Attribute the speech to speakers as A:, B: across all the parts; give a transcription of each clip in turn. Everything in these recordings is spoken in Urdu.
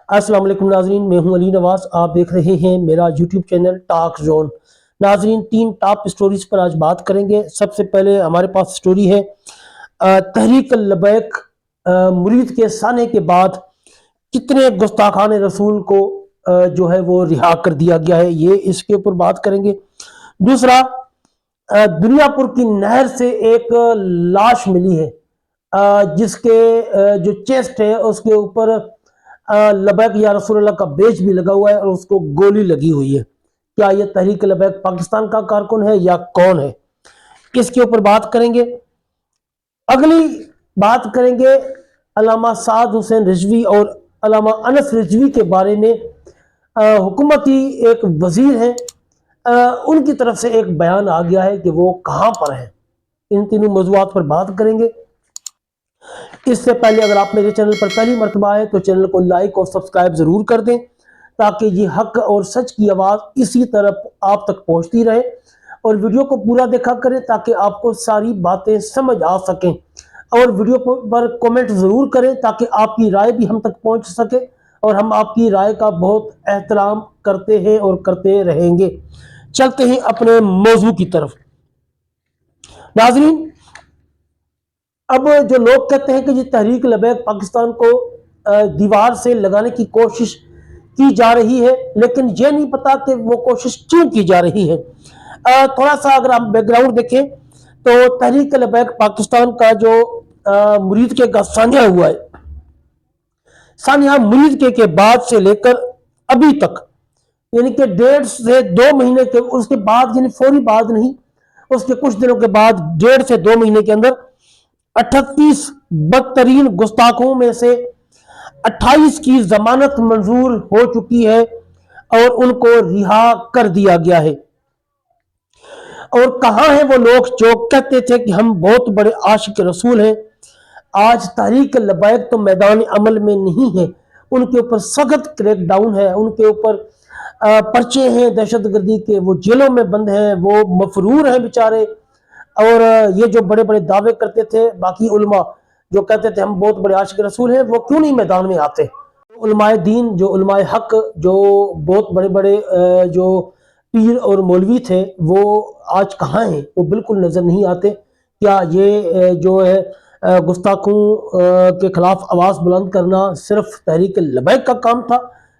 A: السلام علیکم ناظرین، میں ہوں علی نواز۔ آپ دیکھ رہے ہیں میرا یوٹیوب چینل ٹاک زون۔ ناظرین، 3 ٹاپ سٹوریز پر آج بات کریں گے۔ سب سے پہلے ہمارے پاس سٹوری ہے تحریک لبیک مرید کے سانے کے بعد کتنے گستاخان رسول کو جو ہے وہ رہا کر دیا گیا ہے، یہ اس کے اوپر بات کریں گے۔ دوسرا، دنیا پور کی نہر سے ایک لاش ملی ہے جس کے جو چیسٹ ہے اس کے اوپر لبیک یا رسول اللہ کا بیج بھی لگا ہوا ہے اور اس کو گولی لگی ہوئی ہے۔ کیا یہ تحریک لبیک پاکستان کا کارکن ہے یا کون ہے؟ اس کے اوپر بات کریں گے۔ اگلی بات کریں گے علامہ سعد حسین رضوی اور علامہ انس رضوی کے بارے میں۔ حکومتی ایک وزیر ہیں، ان کی طرف سے ایک بیان آ گیا ہے کہ وہ کہاں پر ہیں۔ ان تینوں موضوعات پر بات کریں گے۔ اس سے پہلے اگر آپ میرے چینل پر پہلی مرتبہ آئے تو چینل کو لائک اور سبسکرائب ضرور کر دیں تاکہ یہ حق اور سچ کی آواز اسی طرح آپ تک پہنچتی رہے، اور ویڈیو کو پورا دیکھا کریں تاکہ آپ کو ساری باتیں سمجھ آ سکیں، اور ویڈیو پر کومنٹ ضرور کریں تاکہ آپ کی رائے بھی ہم تک پہنچ سکے، اور ہم آپ کی رائے کا بہت احترام کرتے ہیں اور کرتے رہیں گے۔ چلتے ہیں اپنے موضوع کی طرف۔ ناظرین، اب جو لوگ کہتے ہیں کہ یہ تحریک لبیک پاکستان کو دیوار سے لگانے کی کوشش کی جا رہی ہے، لیکن یہ نہیں پتا کہ وہ کوشش کیوں کی جا رہی ہے۔ تھوڑا سا اگر ہم بیک گراؤنڈ دیکھیں تو تحریک لبیک پاکستان کا جو مرید کے سانحہ ہوا ہے، سانحہ مرید کے بعد سے لے کر ابھی تک، یعنی کہ 1.5 سے 2 مہینے کے اس کے بعد، یعنی فوری بعد نہیں، اس کے کچھ دنوں کے بعد 1.5 سے 2 مہینے کے اندر 38 بدترین گستاخوں میں سے 28 کی ضمانت منظور ہو چکی ہے اور ان کو رہا کر دیا گیا ہے۔ اور کہاں ہیں وہ لوگ جو کہتے تھے کہ ہم بہت بڑے عاشق رسول ہیں؟ آج تحریک لبیک تو میدان عمل میں نہیں ہے، ان کے اوپر سخت کریک ڈاؤن ہے، ان کے اوپر پرچے ہیں دہشت گردی کے، وہ جیلوں میں بند ہیں، وہ مفرور ہیں بیچارے۔ اور یہ جو بڑے بڑے دعوے کرتے تھے باقی علماء جو کہتے تھے ہم بہت بڑے عاشق رسول ہیں، وہ کیوں نہیں میدان میں آتے؟ علماء دین، جو علماء حق، جو بہت بڑے بڑے جو پیر اور مولوی تھے، وہ آج کہاں ہیں؟ وہ بالکل نظر نہیں آتے۔ کیا یہ جو ہے گستاخوں کے خلاف آواز بلند کرنا صرف تحریک لبیک کا کام تھا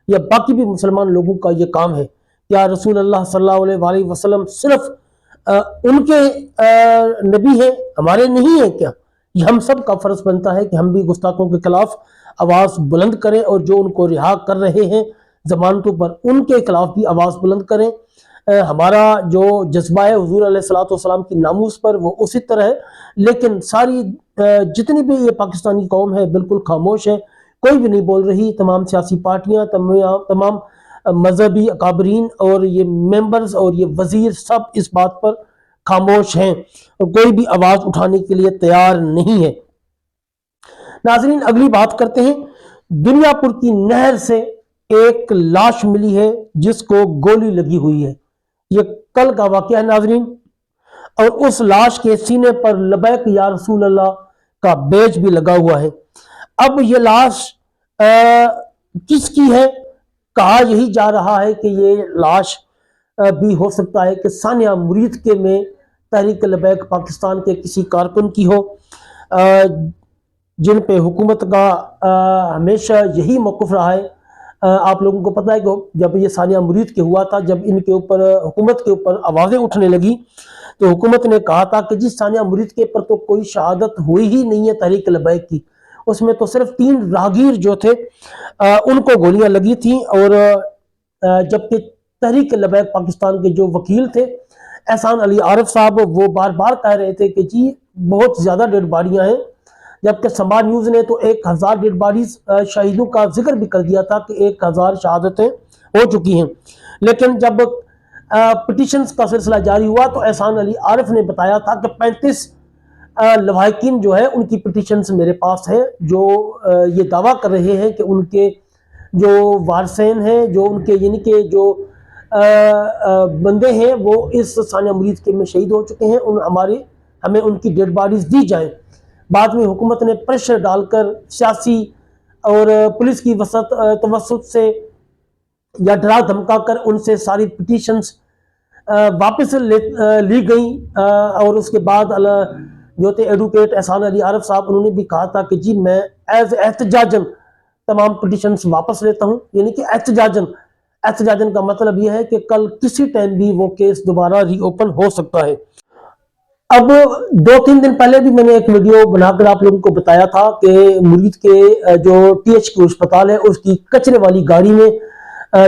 A: یا باقی بھی مسلمان لوگوں کا یہ کام ہے؟ کیا رسول اللہ صلی اللہ علیہ وسلم صرف ان کے نبی ہیں، ہمارے نہیں ہیں کیا؟ یہ ہم سب کا فرض بنتا ہے کہ ہم بھی گستاخوں کے خلاف آواز بلند کریں، اور جو ان کو رہا کر رہے ہیں ضمانتوں پر، ان کے خلاف بھی آواز بلند کریں۔ ہمارا جو جذبہ ہے حضور علیہ الصلوۃ والسلام کی ناموس پر، وہ اسی طرح ہے، لیکن ساری جتنی بھی یہ پاکستانی قوم ہے بالکل خاموش ہے، کوئی بھی نہیں بول رہی۔ تمام سیاسی پارٹیاں، تمام مذہبی اکابرین اور یہ ممبرز اور یہ وزیر سب اس بات پر خاموش ہیں اور کوئی بھی آواز اٹھانے کے لیے تیار نہیں ہے۔ ناظرین، اگلی بات کرتے ہیں۔ دنیا پور کی نہر سے ایک لاش ملی ہے جس کو گولی لگی ہوئی ہے، یہ کل کا واقعہ ہے ناظرین، اور اس لاش کے سینے پر لبیک یا رسول اللہ کا بیج بھی لگا ہوا ہے۔ اب یہ لاش کس کی ہے؟ کہا یہی جا رہا ہے کہ یہ لاش بھی ہو سکتا ہے کہ سانحہ مرید کے میں تحریک لبیک پاکستان کے کسی کارکن کی ہو، جن پہ حکومت کا ہمیشہ یہی موقف رہا ہے۔ آپ لوگوں کو پتہ ہے کہ جب یہ سانحہ مرید کے ہوا تھا، جب ان کے اوپر حکومت کے اوپر آوازیں اٹھنے لگی تو حکومت نے کہا تھا کہ جس سانحہ مرید کے پر تو کوئی شہادت ہوئی ہی نہیں ہے تحریک لبیک کی، اس میں تو صرف 3 راہگیر جو تھے ان کو گولیاں لگی تھیں، اور جبکہ تحریک لبیک پاکستان کے جو وکیل تھے احسان علی عارف صاحب، وہ بار بار کہہ رہے تھے کہ جی بہت زیادہ ڈیڈ باڈیاں ہیں، جبکہ سماج نیوز نے تو 1000 ڈیڈ باڈیز شہیدوں کا ذکر بھی کر دیا تھا کہ 1000 شہادتیں ہو چکی ہیں۔ لیکن جب پٹیشنز کا سلسلہ جاری ہوا تو احسان علی عارف نے بتایا تھا کہ 35 لواحقین جو ہے ان کی پٹیشنز میرے پاس ہے، جو یہ دعویٰ کر رہے ہیں کہ ان کے جو وارثین ہیں، جو ان کے یعنی کہ جو بندے ہیں وہ اس سانحہ مرید کے میں شہید ہو چکے ہیں، ہمیں ان کی ڈیڈ باڈیز دی جائیں۔ بعد میں حکومت نے پریشر ڈال کر، سیاسی اور پولیس کی توسط سے یا ڈرا دھمکا کر ان سے ساری پٹیشنز واپس لی گئیں، اور اس کے بعد جو تھے ایڈوکیٹ احسان علی عارف صاحب، انہوں نے بھی کہا تھا کہ جی میں ایز احتجاجن تمام پٹیشنز واپس لیتا ہوں، یعنی کہ احتجاجن کا مطلب یہ ہے کہ کل کسی ٹائم بھی وہ کیس دوبارہ ری اوپن ہو سکتا ہے۔ اب 2-3 دن پہلے بھی میں نے ایک ویڈیو بنا کر آپ لوگوں کو بتایا تھا کہ مرید کے جو THQ اسپتال ہے اس کی کچرے والی گاڑی میں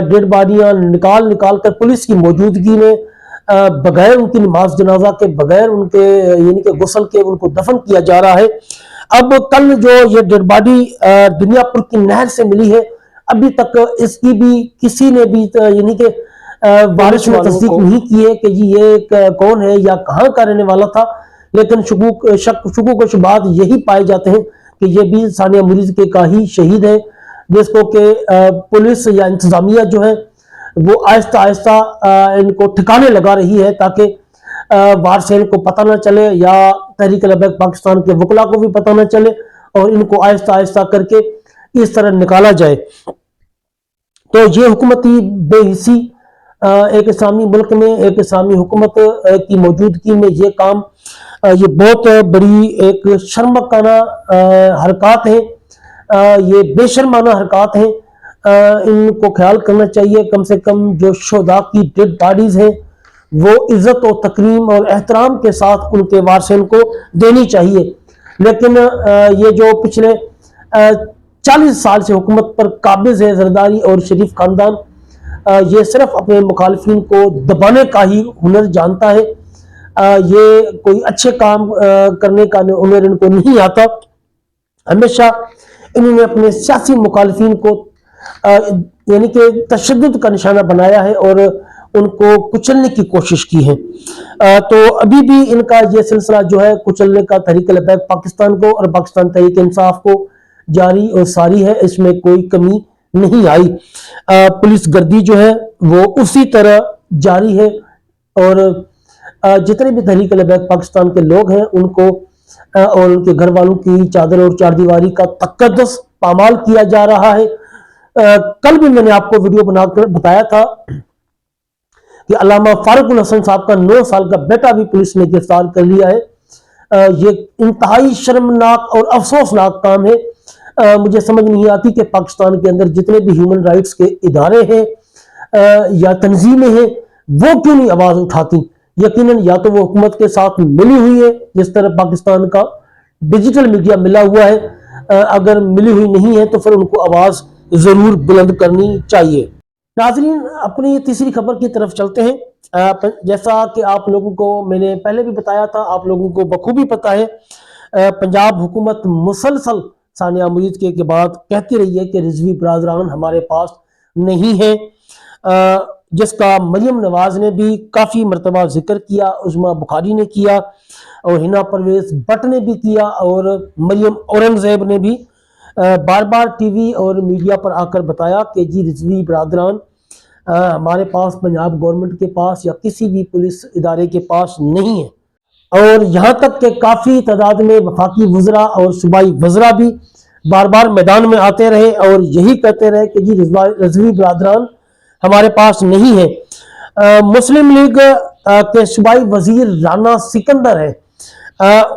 A: ڈیڈ باڈیاں نکال کر پولیس کی موجودگی میں بغیر ان کی نماز جنازہ کے، بغیر ان کے یعنی کہ غسل کے ان کو دفن کیا جا رہا ہے۔ اب کل جو یہ ڈیڈ باڈی دنیا پور کی نہر سے ملی ہے، ابھی تک اس کی بھی کسی نے بھی یعنی کہ وارث نے تصدیق نہیں کی ہے کہ جی یہ کون ہے یا کہاں کا رہنے والا تھا، لیکن شکوک و شبہات یہی پائے جاتے ہیں کہ یہ بھی ثانیہ مرید کے کا ہی شہید ہے، جس کو کہ پولیس یا انتظامیہ جو ہے وہ آہستہ آہستہ ان کو ٹھکانے لگا رہی ہے تاکہ وارثین کو پتہ نہ چلے یا تحریک لبیک پاکستان کے وکلا کو بھی پتہ نہ چلے، اور ان کو آہستہ آہستہ کر کے اس طرح نکالا جائے۔ تو یہ حکومتی بے حسی ایک اسلامی ملک میں، ایک اسلامی حکومت کی موجودگی میں یہ کام، یہ بہت بڑی ایک شرمکانہ حرکات ہیں، یہ بے شرمانہ حرکات ہیں۔ ان کو خیال کرنا چاہیے، کم سے کم جو شہداء کی ڈیڈ باڈیز ہیں وہ عزت و تکریم اور احترام کے ساتھ ان کے وارثین کو دینی چاہیے۔ لیکن یہ جو پچھلے 40 سال سے حکومت پر قابض ہے زرداری اور شریف خاندان، یہ صرف اپنے مخالفین کو دبانے کا ہی ہنر جانتا ہے، یہ کوئی اچھے کام کرنے کا ہنر ان کو نہیں آتا۔ ہمیشہ انہوں نے اپنے سیاسی مخالفین کو یعنی کہ تشدد کا نشانہ بنایا ہے اور ان کو کچلنے کی کوشش کی ہے۔ تو ابھی بھی ان کا یہ سلسلہ جو ہے کچلنے کا تحریک لبیک پاکستان کو اور پاکستان تحریک انصاف کو جاری اور ساری ہے، اس میں کوئی کمی نہیں آئی۔ پولیس گردی جو ہے وہ اسی طرح جاری ہے، اور جتنے بھی تحریک لبیک پاکستان کے لوگ ہیں ان کو اور ان کے گھر والوں کی چادر اور چار دیواری کا تقدس پامال کیا جا رہا ہے۔ کل بھی میں نے آپ کو ویڈیو بنا کر بتایا تھا کہ علامہ فاروق الحسن صاحب کا 9 سال کا بیٹا بھی پولیس نے گرفتار کر لیا ہے۔ یہ انتہائی شرمناک اور افسوسناک کام ہے۔ مجھے سمجھ نہیں آتی کہ پاکستان کے اندر جتنے بھی ہیومن رائٹس کے ادارے ہیں یا تنظیمیں ہیں وہ کیوں نہیں آواز اٹھاتی۔ یقیناً یا تو وہ حکومت کے ساتھ ملی ہوئی ہے، جس طرح پاکستان کا ڈیجیٹل میڈیا ملا ہوا ہے، اگر ملی ہوئی نہیں ہے تو پھر ان کو آواز ضرور بلند کرنی چاہیے۔ ناظرین، اپنی تیسری خبر کی طرف چلتے ہیں۔ جیسا کہ آپ لوگوں کو میں نے پہلے بھی بتایا تھا، آپ لوگوں کو بخوبی پتا ہے، پنجاب حکومت مسلسل ثانیہ مرید کے بعد کہتی رہی ہے کہ رضوی برادران ہمارے پاس نہیں ہے، جس کا مریم نواز نے بھی کافی مرتبہ ذکر کیا، عظمیٰ بخاری نے کیا، اور ہنا پرویز بٹ نے بھی کیا، اور مریم اورنگزیب نے بھی بار بار ٹی وی اور میڈیا پر آ کر بتایا کہ جی رضوی برادران ہمارے پاس پنجاب گورنمنٹ کے پاس یا کسی بھی پولیس ادارے کے پاس نہیں ہے۔ اور یہاں تک کہ کافی تعداد میں وفاقی وزراء اور صوبائی وزراء بھی بار بار میدان میں آتے رہے اور یہی کہتے رہے کہ جی رضوی برادران ہمارے پاس نہیں ہے۔ مسلم لیگ کے صوبائی وزیر رانا سکندر ہے،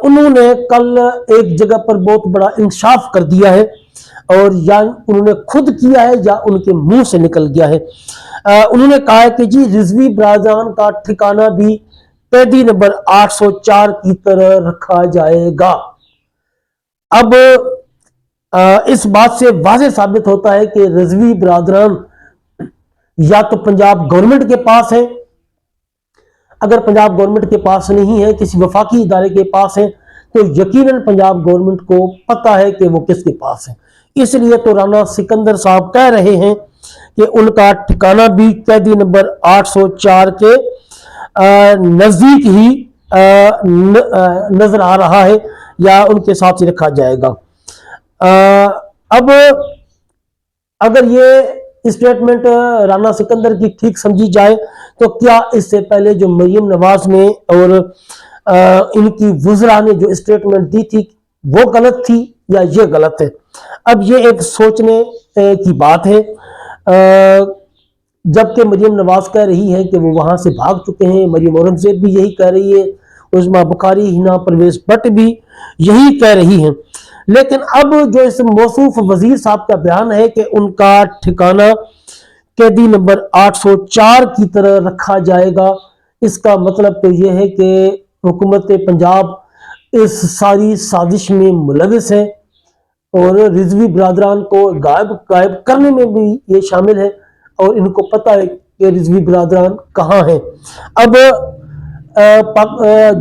A: انہوں نے کل ایک جگہ پر بہت بڑا انکشاف کر دیا ہے، اور یا انہوں نے خود کیا ہے یا ان کے منہ سے نکل گیا ہے۔ انہوں نے کہا ہے کہ جی رضوی برادران کا ٹھکانہ بھی قیدی نمبر 804 کی طرح رکھا جائے گا۔ اب اس بات سے واضح ثابت ہوتا ہے کہ رضوی برادران یا تو پنجاب گورنمنٹ کے پاس ہے، اگر پنجاب گورنمنٹ کے پاس نہیں ہے، کسی وفاقی ادارے کے پاس ہے، تو یقیناً پنجاب گورنمنٹ کو پتہ ہے کہ وہ کس کے پاس ہے۔ اس لیے تو رانا سکندر صاحب کہہ رہے ہیں کہ ان کا ٹھکانہ بھی قیدی نمبر 804 کے نزدیک ہی نظر آ رہا ہے یا ان کے ساتھ ہی رکھا جائے گا۔ اب اگر یہ اسٹیٹمنٹ رانا سکندر کی ٹھیک سمجھی جائے تو کیا اس سے پہلے جو مریم نواز نے اور ان کی وزراء نے جو اسٹیٹمنٹ دی تھی وہ غلط تھی یا یہ غلط ہے؟ اب یہ ایک سوچنے کی بات ہے، جبکہ مریم نواز کہہ رہی ہے کہ وہ وہاں سے بھاگ چکے ہیں، مریم اورنگزیب بھی یہی کہہ رہی ہے، عظمیٰ بخاری، ہنا پرویز بٹ بھی یہی کہہ رہی ہیں، لیکن اب جو اس موصوف وزیر صاحب کا بیان ہے کہ ان کا ٹھکانہ قیدی نمبر 804 کی طرح رکھا جائے گا، اس کا مطلب تو یہ ہے کہ حکومت پنجاب اس ساری سازش میں ملوث ہے اور رضوی برادران کو غائب کرنے میں بھی یہ شامل ہے، اور ان کو پتہ ہے کہ رضوی برادران کہاں ہیں۔ اب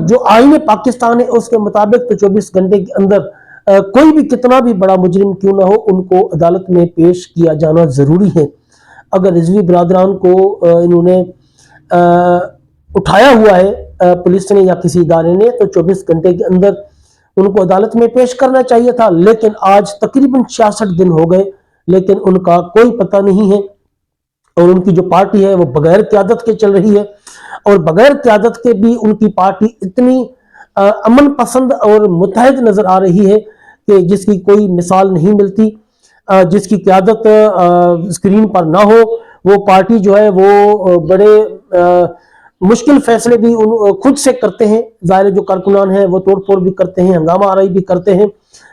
A: جو آئین پاکستان ہے اس کے مطابق تو 24 گھنٹے کے اندر کوئی بھی کتنا بھی بڑا مجرم کیوں نہ ہو ان کو عدالت میں پیش کیا جانا ضروری ہے۔ اگر رضوی برادران کو انہوں نے اٹھایا ہوا ہے پولیس نے یا کسی ادارے نے، تو 24 گھنٹے کے اندر ان کو عدالت میں پیش کرنا چاہیے تھا، لیکن آج تقریباً 66 دن ہو گئے لیکن ان کا کوئی پتہ نہیں ہے، اور ان کی جو پارٹی ہے وہ بغیر قیادت کے چل رہی ہے، اور بغیر قیادت کے بھی ان کی پارٹی اتنی امن پسند اور متحد نظر آ رہی ہے کہ جس کی کوئی مثال نہیں ملتی۔ جس کی قیادت اسکرین پر نہ ہو وہ پارٹی جو ہے وہ بڑے مشکل فیصلے بھی خود سے کرتے ہیں، ظاہر جو کارکنان ہیں وہ توڑ پھوڑ بھی کرتے ہیں، ہنگامہ آرائی بھی کرتے ہیں،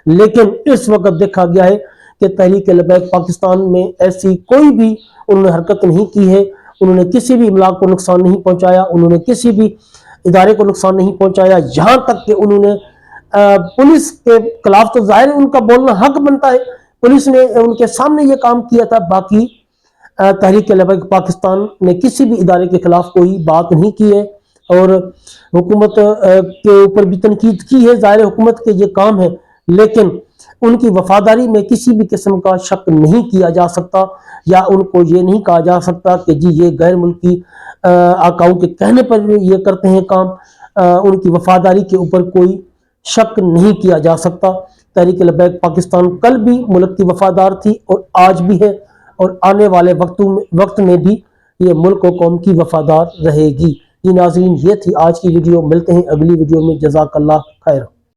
A: لیکن اس وقت دیکھا گیا ہے کہ تحریک لبیک پاکستان میں ایسی کوئی بھی انہوں نے حرکت نہیں کی ہے، انہوں نے کسی بھی املاک کو نقصان نہیں پہنچایا، انہوں نے کسی بھی ادارے کو نقصان نہیں پہنچایا، یہاں تک کہ انہوں نے پولیس کے خلاف تو ظاہر ان کا بولنا حق بنتا ہے، پولیس نے ان کے سامنے یہ کام کیا تھا، باقی تحریک لبیک پاکستان نے کسی بھی ادارے کے خلاف کوئی بات نہیں کی ہے، اور حکومت کے اوپر بھی تنقید کی ہے، ظاہر حکومت کے یہ کام ہے، لیکن ان کی وفاداری میں کسی بھی قسم کا شک نہیں کیا جا سکتا، یا ان کو یہ نہیں کہا جا سکتا کہ جی یہ غیر ملکی آقاؤں کے کہنے پر یہ کرتے ہیں کام، ان کی وفاداری کے اوپر کوئی شک نہیں کیا جا سکتا۔ تحریک لبیک پاکستان کل بھی ملک کی وفادار تھی اور آج بھی ہے، اور آنے والے وقت میں بھی یہ ملک و قوم کی وفادار رہے گی۔ یہ ناظرین یہ تھی آج کی ویڈیو، ملتے ہیں اگلی ویڈیو میں، جزاک اللہ خیر۔